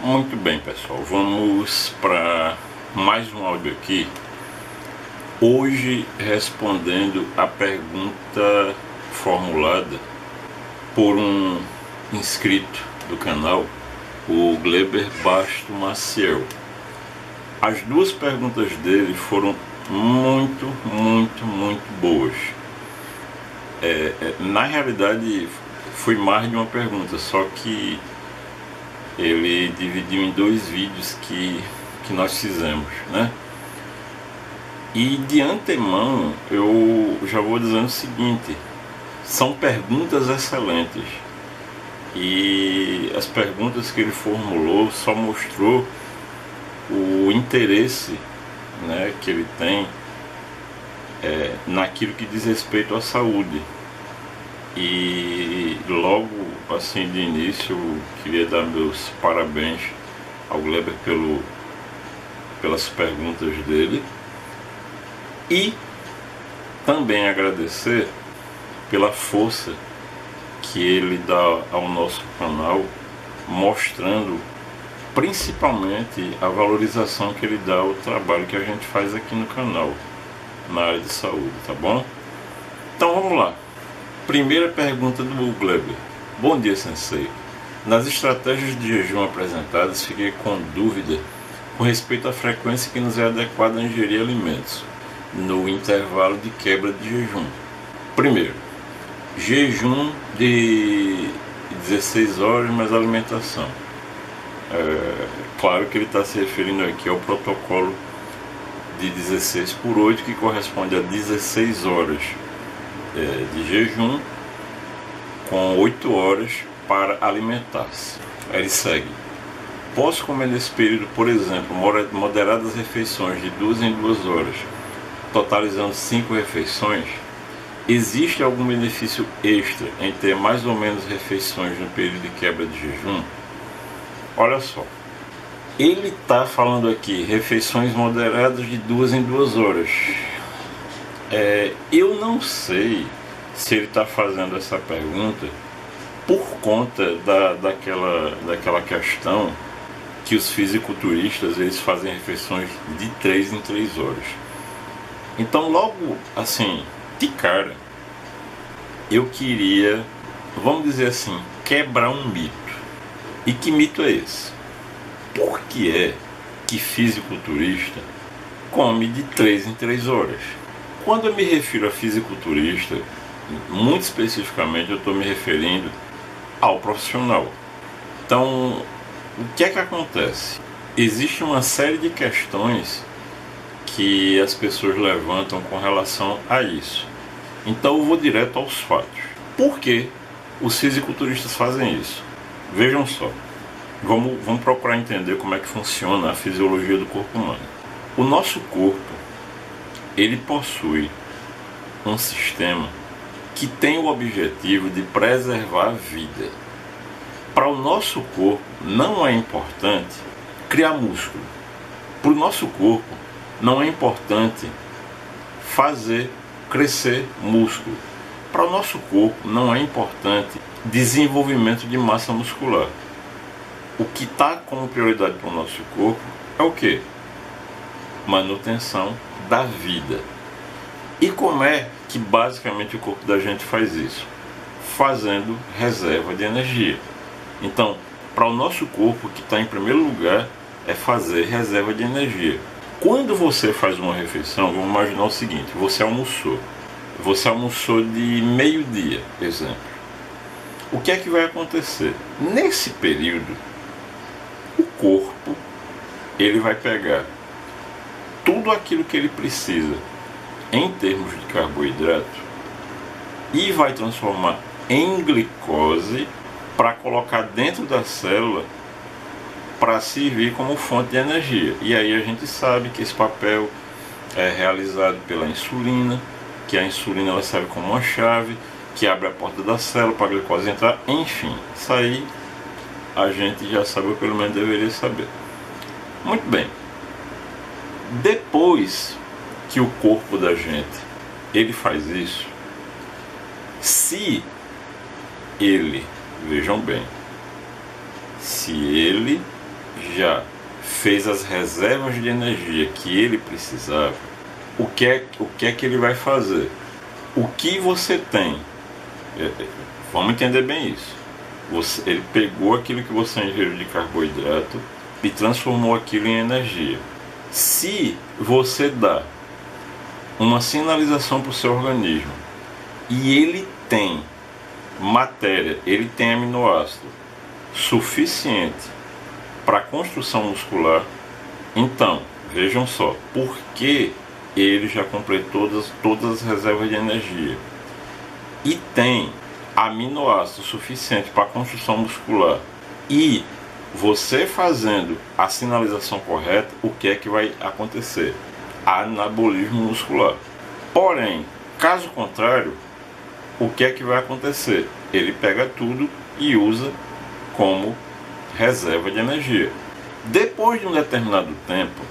Muito bem, pessoal, vamos para mais um áudio aqui. Hoje respondendo a pergunta formulada por um inscrito do canal, o Gleber Basto Maciel. As duas perguntas dele foram muito boas. Na realidade foi mais de uma pergunta, só que ele dividiu em dois vídeos que nós fizemos, né? E de antemão eu já vou dizendo o seguinte: são perguntas excelentes, e as perguntas que ele formulou só mostrou o interesse, né, que ele tem naquilo que diz respeito à saúde. E logo assim de início eu queria dar meus parabéns ao Gleber pelas perguntas dele, e também agradecer pela força que ele dá ao nosso canal, mostrando principalmente a valorização que ele dá ao trabalho que a gente faz aqui no canal na área de saúde, tá bom? Então vamos lá. Primeira pergunta do Gleber. Bom dia, Sensei. Nas estratégias de jejum apresentadas, fiquei com dúvida com respeito à frequência que nos é adequada a ingerir alimentos no intervalo de quebra de jejum. Primeiro, jejum de 16 horas mais alimentação. Claro que ele está se referindo aqui ao protocolo de 16/8, que corresponde a 16 horas de jejum com 8 horas para alimentar-se. Ele segue: posso comer nesse período, por exemplo, moderadas refeições de 2 em 2 horas, totalizando 5 refeições? Existe algum benefício extra em ter mais ou menos refeições no período de quebra de jejum? Olha só, ele está falando aqui refeições moderadas de 2 em 2 horas. Eu não sei se ele está fazendo essa pergunta por conta daquela questão que os fisiculturistas eles fazem refeições de 3 em 3 horas. Então, logo assim, de cara, eu queria, vamos dizer assim, quebrar um mito. E que mito é esse? Por que é que fisiculturista come de 3 em 3 horas? Quando eu me refiro a fisiculturista, muito especificamente eu estou me referindo ao profissional. Então, o que é que acontece? Existe uma série de questões que as pessoas levantam com relação a isso. Então eu vou direto aos fatos. Por que os fisiculturistas fazem isso? Vejam só, vamos procurar entender como é que funciona a fisiologia do corpo humano. O nosso corpo, ele possui um sistema que tem o objetivo de preservar a vida. Para o nosso corpo não é importante criar músculo. Para o nosso corpo não é importante fazer crescer músculo. Para o nosso corpo não é importante desenvolvimento de massa muscular. O que está como prioridade para o nosso corpo é o quê? Manutenção da vida. E como é que basicamente o corpo da gente faz isso? Fazendo reserva de energia. Então, para o nosso corpo, o que está em primeiro lugar é fazer reserva de energia. Quando você faz uma refeição, vamos imaginar o seguinte: você almoçou de meio-dia, exemplo. O que é que vai acontecer? Nesse período, o corpo ele vai pegar tudo aquilo que ele precisa em termos de carboidrato e vai transformar em glicose para colocar dentro da célula para servir como fonte de energia. E aí a gente sabe que esse papel é realizado pela insulina, que a insulina ela serve como uma chave que abre a porta da célula para a glicose entrar. Enfim, isso aí a gente já sabe, ou pelo menos deveria saber. Muito bem. Depois que o corpo da gente ele faz isso, se ele, vejam bem, se ele já fez as reservas de energia que ele precisava, o que é que ele vai fazer? O que você tem? Vamos entender bem isso. Ele pegou aquilo que você ingeriu de carboidrato e transformou aquilo em energia. Se você dá uma sinalização para o seu organismo e ele tem matéria, ele tem aminoácido suficiente para a construção muscular, então, vejam só, por que ele já completou todas as reservas de energia e tem aminoácido suficiente para a construção muscular, e você fazendo a sinalização correta, o que é que vai acontecer? Anabolismo muscular. Porém, caso contrário, o que é que vai acontecer? Ele pega tudo e usa como reserva de energia. Depois de um determinado tempo,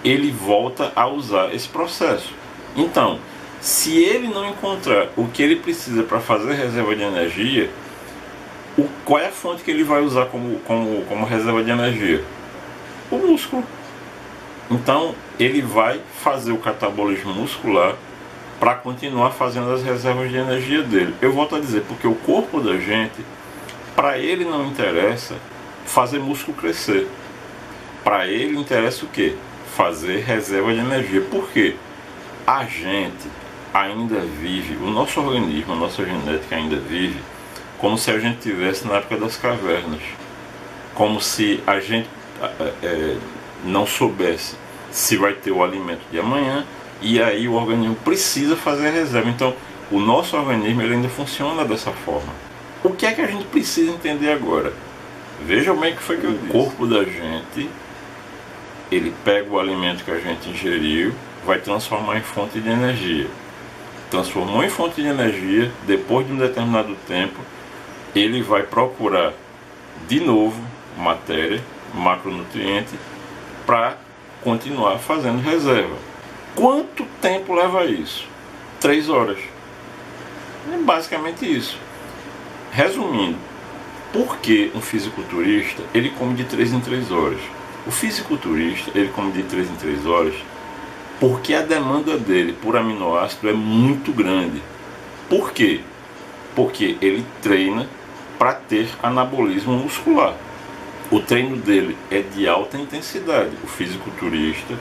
ele volta a usar esse processo. Então, se ele não encontrar o que ele precisa para fazer reserva de energia, qual é a fonte que ele vai usar como reserva de energia? O músculo. Então, ele vai fazer o catabolismo muscular para continuar fazendo as reservas de energia dele. Eu volto a dizer, porque o corpo da gente, para ele não interessa fazer músculo crescer. Para ele interessa o quê? Fazer reserva de energia. Por quê? A gente ainda vive, o nosso organismo, a nossa genética ainda vive como se a gente estivesse na época das cavernas. Como se a gente não soubesse se vai ter o alimento de amanhã, e aí o organismo precisa fazer a reserva. Então, o nosso organismo ele ainda funciona dessa forma. O que é que a gente precisa entender agora? Veja como é que foi que o corpo da gente, ele pega o alimento que a gente ingeriu, vai transformar em fonte de energia. Transformou em fonte de energia, depois de um determinado tempo, ele vai procurar de novo matéria, macronutriente, para continuar fazendo reserva. Quanto tempo leva isso? 3 horas. É basicamente isso. Resumindo, por que um fisiculturista ele come de 3 em 3 horas? O fisiculturista ele come de 3 em 3 horas porque a demanda dele por aminoácido é muito grande. Por quê? Porque ele treina para ter anabolismo muscular. O treino dele é de alta intensidade. O fisiculturista,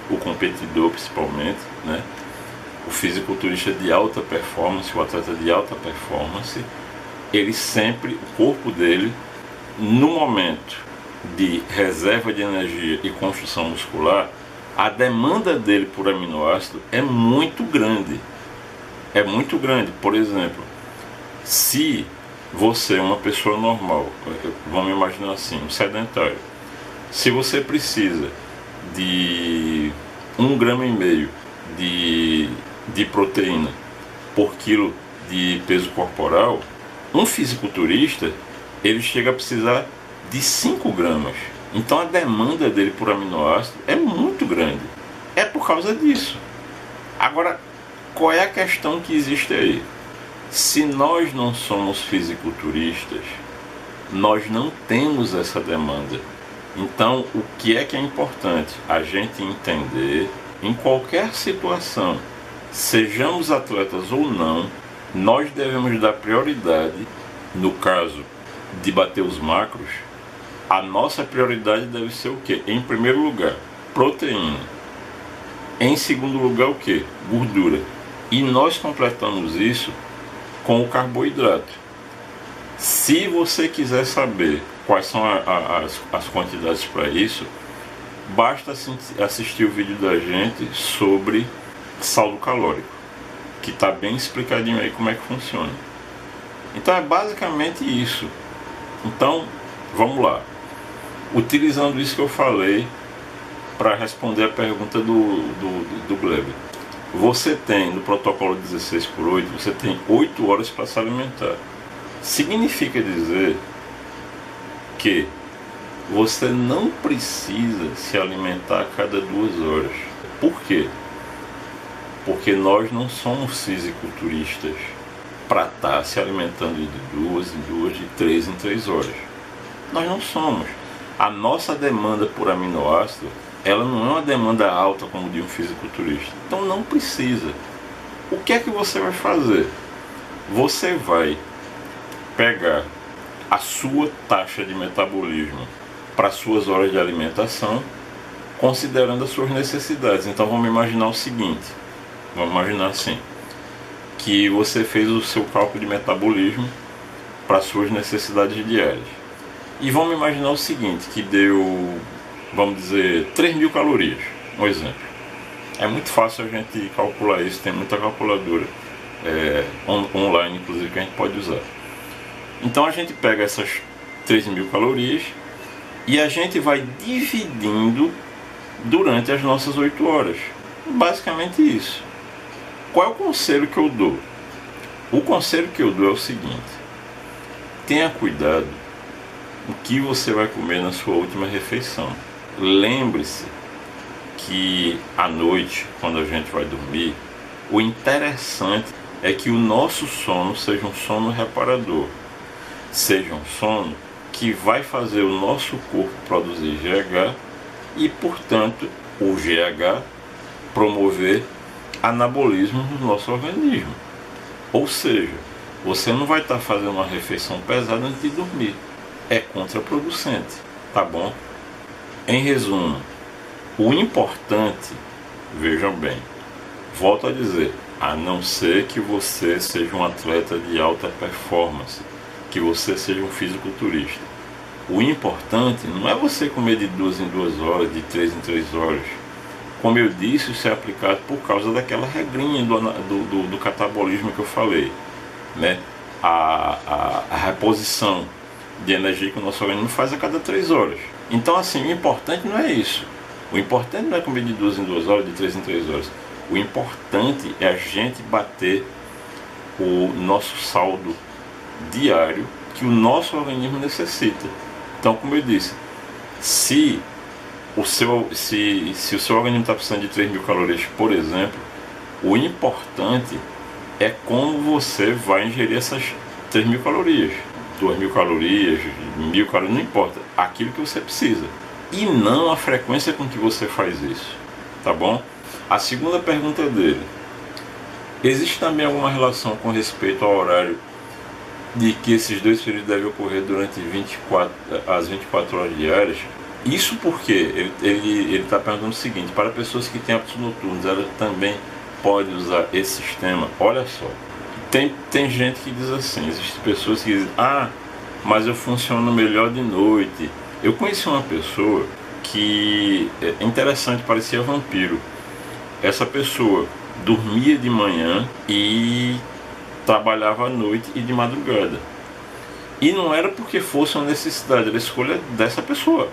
o competidor principalmente, né? O fisiculturista de alta performance, o atleta de alta performance, ele sempre, o corpo dele, no momento de reserva de energia e construção muscular, a demanda dele por aminoácido é muito grande. É muito grande. Por exemplo, se você é uma pessoa normal, vamos imaginar assim, um sedentário, se você precisa de 1,5 gramas de proteína por quilo de peso corporal, um fisiculturista ele chega a precisar de 5 gramas. Então a demanda dele por aminoácido é muito grande. É por causa disso. Agora, qual é a questão que existe aí? Se nós não somos fisiculturistas, nós não temos essa demanda. Então, o que é importante? A gente entender, em qualquer situação, sejamos atletas ou não, nós devemos dar prioridade, no caso de bater os macros, a nossa prioridade deve ser o quê? Em primeiro lugar, proteína. Em segundo lugar, o quê? Gordura. E nós completamos isso com o carboidrato. Se você quiser saber quais são as quantidades para isso, basta assistir o vídeo da gente sobre saldo calórico, que está bem explicadinho aí como é que funciona. Então é basicamente isso. Então, vamos lá. Utilizando isso que eu falei para responder a pergunta do Gleber. Você tem, no protocolo 16/8, você tem 8 horas para se alimentar. Significa dizer que você não precisa se alimentar a cada 2 horas. Por quê? Porque nós não somos fisiculturistas para estar se alimentando de 2 em 2, de 3 em 3 horas. Nós não somos. A nossa demanda por aminoácido, ela não é uma demanda alta como de um fisiculturista. Então não precisa. O que é que você vai fazer? Você vai pegar a sua taxa de metabolismo para suas horas de alimentação, considerando as suas necessidades. Então vamos imaginar o seguinte, vamos imaginar assim, que você fez o seu cálculo de metabolismo para suas necessidades diárias. E vamos imaginar o seguinte, que deu, vamos dizer, 3.000 calorias, um exemplo. É muito fácil a gente calcular isso, tem muita calculadora online, inclusive, que a gente pode usar. Então a gente pega essas 3.000 calorias e a gente vai dividindo durante as nossas 8 horas. Basicamente isso. Qual é o conselho que eu dou? O conselho que eu dou é o seguinte: tenha cuidado o que você vai comer na sua última refeição. Lembre-se que à noite, quando a gente vai dormir, o interessante é que o nosso sono seja um sono reparador, seja um sono que vai fazer o nosso corpo produzir GH e, portanto, o GH promover anabolismo no nosso organismo. Ou seja, você não vai estar fazendo uma refeição pesada antes de dormir. É contraproducente, tá bom? Em resumo, o importante, vejam bem, volto a dizer, a não ser que você seja um atleta de alta performance, que você seja um fisiculturista. O importante não é você comer de 2 em 2 horas, de 3 em 3 horas. Como eu disse, isso é aplicado por causa daquela regrinha do catabolismo que eu falei, né? A reposição de energia que o nosso organismo faz a cada 3 horas. Então, assim, o importante não é isso. O importante não é comer de 2 em 2 horas, de 3 em 3 horas. O importante é a gente bater o nosso saldo diário que o nosso organismo necessita. Então, como eu disse, se o seu organismo está precisando de 3.000 calorias, por exemplo, o importante é como você vai ingerir essas 3.000 calorias. 2.000 calorias, 1.000 calorias, não importa. Aquilo que você precisa. E não a frequência com que você faz isso. Tá bom? A segunda pergunta dele: existe também alguma relação com respeito ao horário de que esses dois períodos devem ocorrer durante as 24 horas diárias? Isso porque ele está perguntando o seguinte: para pessoas que têm hábitos noturnos, ela também pode usar esse sistema? Olha só, tem gente que diz assim, existem pessoas que dizem, mas eu funciono melhor de noite. Eu conheci uma pessoa que, é interessante, parecia vampiro. Essa pessoa dormia de manhã e trabalhava à noite e de madrugada. E não era porque fosse uma necessidade, era a escolha dessa pessoa.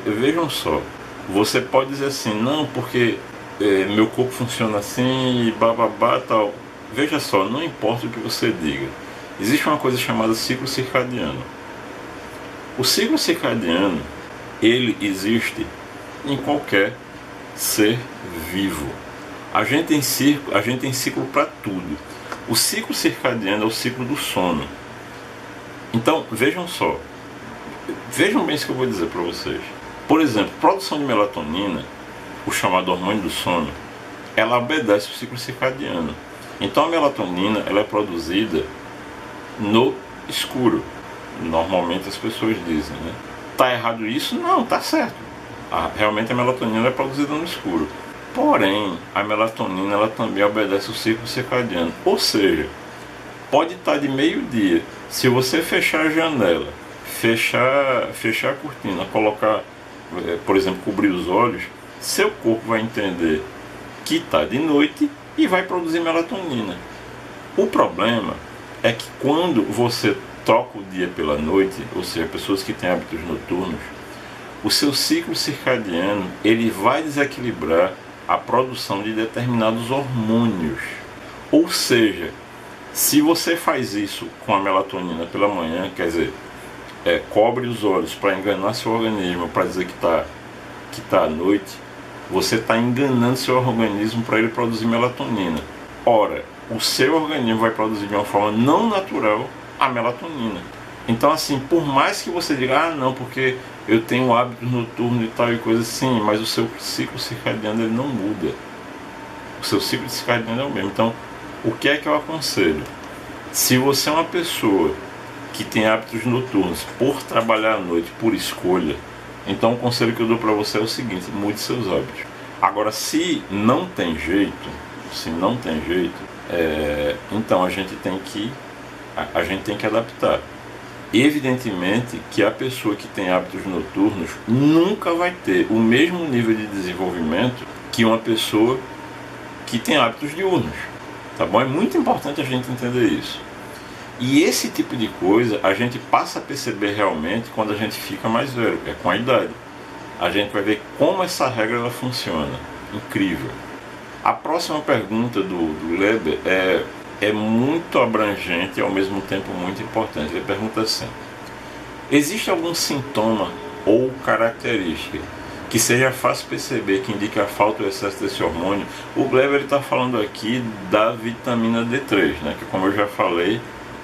Vejam só, você pode dizer assim, não, porque meu corpo funciona assim, e bababá, tal. Veja só, não importa o que você diga, existe uma coisa chamada ciclo circadiano. O ciclo circadiano, ele existe em qualquer ser vivo. A gente tem ciclo para tudo. O ciclo circadiano é o ciclo do sono. Então, vejam só, vejam bem isso que eu vou dizer para vocês. Por exemplo, produção de melatonina, o chamado hormônio do sono, ela obedece o ciclo circadiano. Então a melatonina, ela é produzida no escuro. Normalmente as pessoas dizem, né? Tá errado isso? Não, tá certo. Realmente a melatonina é produzida no escuro. Porém, a melatonina, ela também obedece o ciclo circadiano. Ou seja, pode estar de meio-dia. Se você fechar a janela, fechar a cortina, colocar, por exemplo, cobrir os olhos, seu corpo vai entender que está de noite e vai produzir melatonina. O problema é que quando você troca o dia pela noite, ou seja, pessoas que têm hábitos noturnos, o seu ciclo circadiano, ele vai desequilibrar a produção de determinados hormônios. Ou seja, se você faz isso com a melatonina pela manhã, quer dizer, cobre os olhos para enganar seu organismo, para dizer que tá à noite, você está enganando seu organismo para ele produzir melatonina. Ora, o seu organismo vai produzir de uma forma não natural a melatonina. Então assim, por mais que você diga, ah não, porque eu tenho hábitos noturnos e tal e coisa assim, mas o seu ciclo circadiano ele não muda. O seu ciclo circadiano é o mesmo. Então, o que é que eu aconselho? Se você é uma pessoa que tem hábitos noturnos por trabalhar à noite, por escolha, então o conselho que eu dou para você é o seguinte: mude seus hábitos. Agora, se não tem jeito, então a gente tem que adaptar. Evidentemente que a pessoa que tem hábitos noturnos nunca vai ter o mesmo nível de desenvolvimento que uma pessoa que tem hábitos diurnos, tá bom? É muito importante a gente entender isso. E esse tipo de coisa a gente passa a perceber realmente quando a gente fica mais velho, é com a idade. A gente vai ver como essa regra ela funciona. Incrível. A próxima pergunta do Leber é muito abrangente e ao mesmo tempo muito importante. Ele pergunta assim: existe algum sintoma ou característica que seja fácil perceber que indica a falta ou excesso desse hormônio? O Gleber está falando aqui da vitamina D3, né, que como eu já falei,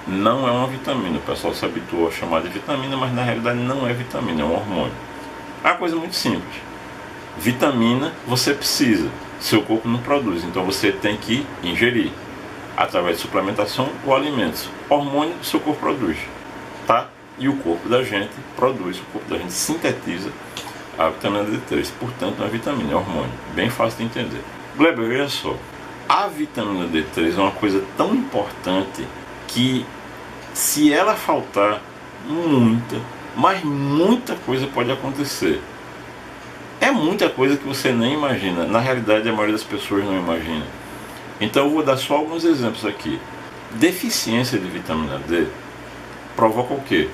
não é uma vitamina. O pessoal se habituou a chamar de vitamina, mas na realidade não é vitamina, é um hormônio. É uma coisa muito simples. Vitamina você precisa, seu corpo não produz, então você tem que ingerir através de suplementação ou alimentos. Hormônio seu corpo produz, tá? E o corpo da gente produz, o corpo da gente sintetiza a vitamina D3, portanto não é vitamina, é hormônio. Bem fácil de entender. Gleber, veja só, a vitamina D3 é uma coisa tão importante que se ela faltar, muita coisa pode acontecer. É muita coisa que você nem imagina. Na realidade, a maioria das pessoas não imagina. Então eu vou dar só alguns exemplos aqui. Deficiência de vitamina D provoca o quê?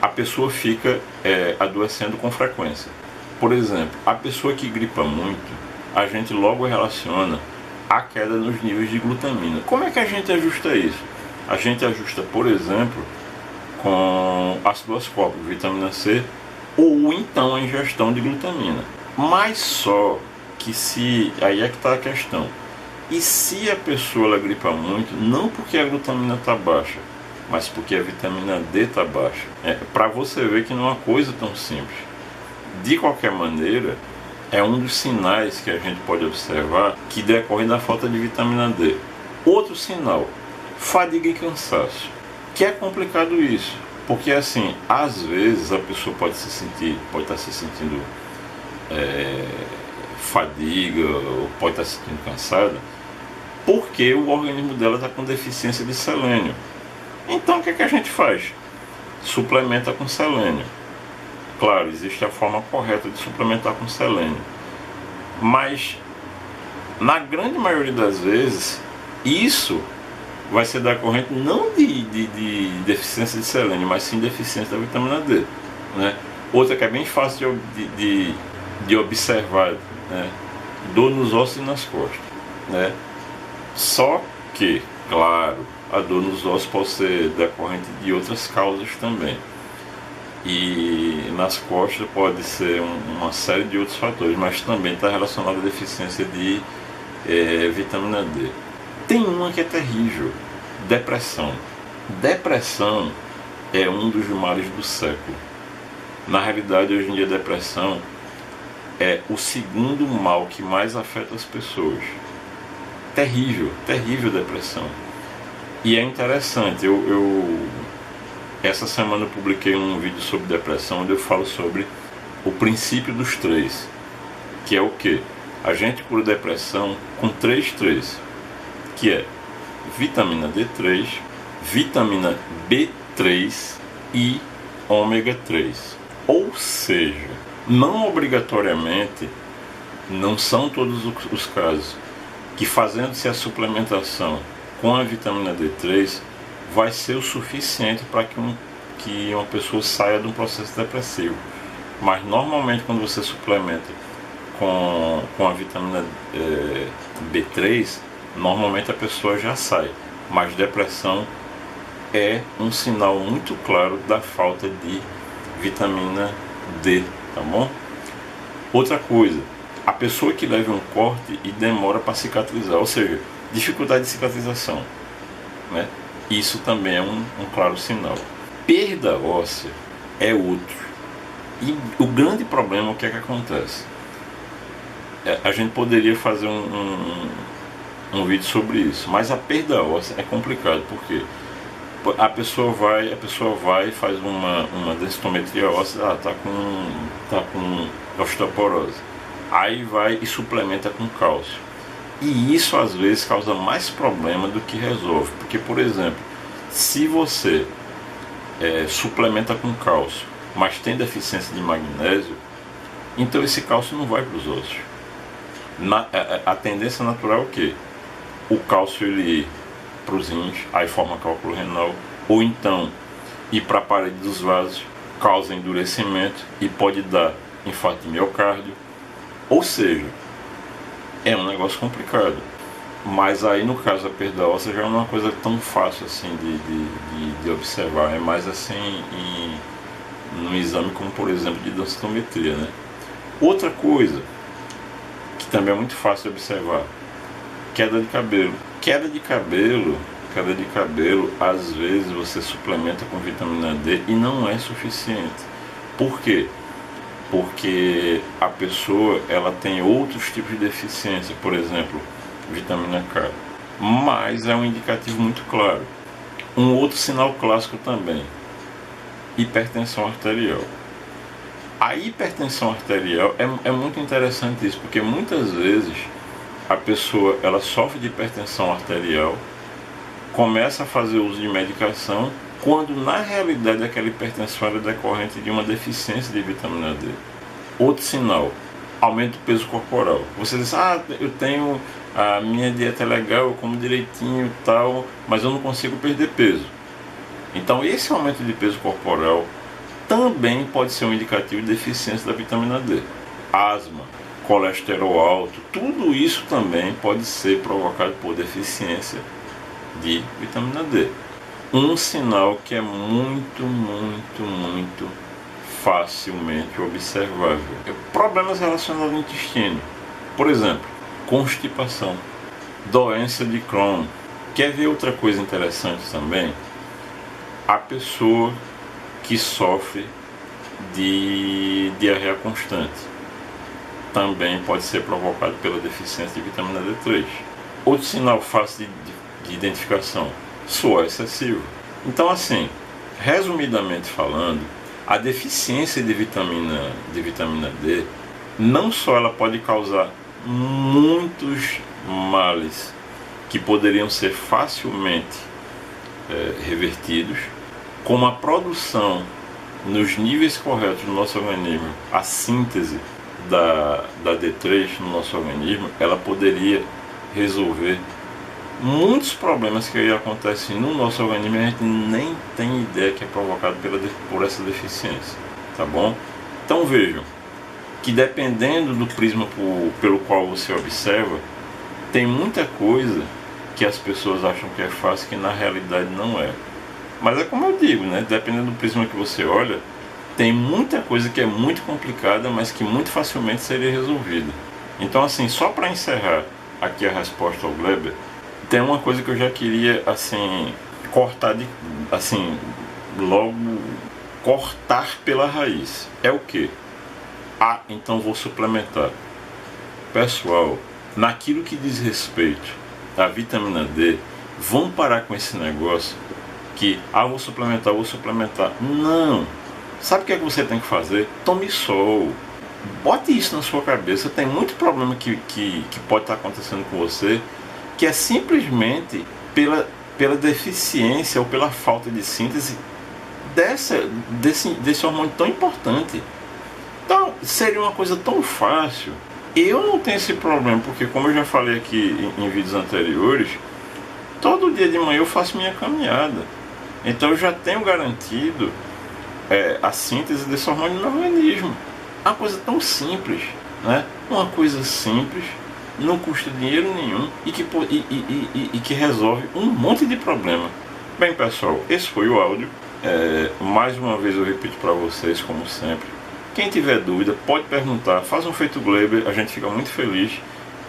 A pessoa fica adoecendo com frequência. Por exemplo, a pessoa que gripa muito, a gente logo relaciona a queda nos níveis de glutamina. Como é que a gente ajusta isso? A gente ajusta, por exemplo, com ácido ascórbico, vitamina C, ou então a ingestão de glutamina. Mas só que aí é que está a questão. E se a pessoa ela gripa muito, não porque a glutamina está baixa, mas porque a vitamina D está baixa. Para você ver que não é uma coisa tão simples. De qualquer maneira, é um dos sinais que a gente pode observar que decorre da falta de vitamina D. Outro sinal, fadiga e cansaço. Que é complicado isso, porque assim, às vezes a pessoa pode estar se sentindo fadiga, ou pode estar se sentindo cansada, porque o organismo dela está com deficiência de selênio. Então o que a gente faz? Suplementa com selênio. Claro, existe a forma correta de suplementar com selênio, mas na grande maioria das vezes isso vai ser decorrente não de deficiência de selênio, mas sim deficiência da vitamina D, né? Outra que é bem fácil de observar, né? Dor nos ossos e nas costas, né? Só que, claro, a dor nos ossos pode ser decorrente de outras causas também. E nas costas pode ser uma série de outros fatores, mas também está relacionado à deficiência de vitamina D. Tem uma que é terrível: depressão. Depressão é um dos males do século. Na realidade, hoje em dia, a depressão é o segundo mal que mais afeta as pessoas. Terrível, terrível depressão. E é interessante, essa semana eu publiquei um vídeo sobre depressão, onde eu falo sobre o princípio dos 3, que é o que? A gente cura depressão com 3, que é vitamina D3, vitamina B3 e ômega 3. Ou seja, não obrigatoriamente, não são todos os casos, que fazendo-se a suplementação com a vitamina D3 vai ser o suficiente para que uma pessoa saia de um processo depressivo. Mas normalmente quando você suplementa com a vitamina B3, normalmente a pessoa já sai. Mas depressão é um sinal muito claro da falta de vitamina D, tá bom? Outra coisa, a pessoa que leva um corte e demora para cicatrizar, ou seja, dificuldade de cicatrização, né? Isso também é um claro sinal. perda óssea é outro. E o grande problema, o que é que acontece? A gente poderia fazer um vídeo sobre isso, mas a perda óssea é complicado, porque a pessoa vai e faz uma densitometria óssea, tá com osteoporose, aí vai e suplementa com cálcio, e isso às vezes causa mais problema do que resolve, porque, por exemplo, se você suplementa com cálcio, mas tem deficiência de magnésio, então esse cálcio não vai para os ossos. A tendência natural é o quê? O cálcio ele ir para os rins, aí forma cálculo renal, ou então ir para a parede dos vasos, causa endurecimento e pode dar infarto de miocárdio. Ou seja, é um negócio complicado. Mas aí no caso da perda óssea já não é uma coisa tão fácil assim de observar, é mais assim num exame como, por exemplo, de densitometria, né? Outra coisa que também é muito fácil de observar: queda de cabelo. Queda de cabelo, às vezes você suplementa com vitamina D e não é suficiente. Por quê? Porque a pessoa ela tem outros tipos de deficiência, por exemplo, vitamina K. Mas é um indicativo muito claro. Um outro sinal clássico também: hipertensão arterial. A hipertensão arterial é muito interessante isso, porque muitas vezes a pessoa ela sofre de hipertensão arterial, começa a fazer uso de medicação, quando na realidade aquela hipertensão é decorrente de uma deficiência de vitamina D. Outro sinal: aumento do peso corporal. Você diz, eu tenho, a minha dieta é legal, eu como direitinho e tal, mas eu não consigo perder peso. Então esse aumento de peso corporal também pode ser um indicativo de deficiência da vitamina D. Asma, colesterol alto, tudo isso também pode ser provocado por deficiência de vitamina D. Um sinal que é muito facilmente observável: problemas relacionados ao intestino, por exemplo, constipação, doença de Crohn. Quer ver outra coisa interessante também? A pessoa que sofre de diarreia constante também pode ser provocado pela deficiência de vitamina D3. Outro sinal fácil de identificação: suor excessivo. Então, assim, resumidamente falando, a deficiência de vitamina D, não só ela pode causar muitos males que poderiam ser facilmente revertidos, como a produção nos níveis corretos do nosso organismo, a síntese da D3 no nosso organismo, ela poderia resolver muitos problemas que acontecem no nosso organismo e a gente nem tem ideia que é provocado por essa deficiência, tá bom? Então vejam que, dependendo do prisma pelo qual você observa, tem muita coisa que as pessoas acham que é fácil que na realidade não é. Mas é como eu digo, né? Dependendo do prisma que você olha, tem muita coisa que é muito complicada, mas que muito facilmente seria resolvida. Então, assim, só para encerrar aqui a resposta ao Gleber, tem uma coisa que eu já queria, assim, cortar logo cortar pela raiz. É o que? Então vou suplementar. Pessoal, naquilo que diz respeito à vitamina D, vamos parar com esse negócio que, vou suplementar. Não! Sabe o que é que você tem que fazer? Tome sol. Bote isso na sua cabeça. Tem muito problema que pode estar acontecendo com você, que é simplesmente pela deficiência ou pela falta de síntese desse hormônio tão importante. Então, seria uma coisa tão fácil. Eu não tenho esse problema, porque, como eu já falei aqui em vídeos anteriores, todo dia de manhã eu faço minha caminhada. Então eu já tenho garantido a síntese desse hormônio no meu organismo. Uma coisa tão simples, né? Uma coisa simples, não custa dinheiro nenhum e que resolve um monte de problema. Bem, pessoal, esse foi o áudio. Mais uma vez eu repito para vocês, como sempre, quem tiver dúvida pode perguntar, faz um feito Gleber, a gente fica muito feliz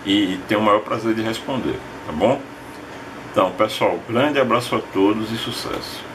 e tem o maior prazer de responder, tá bom? Então, pessoal, grande abraço a todos e sucesso!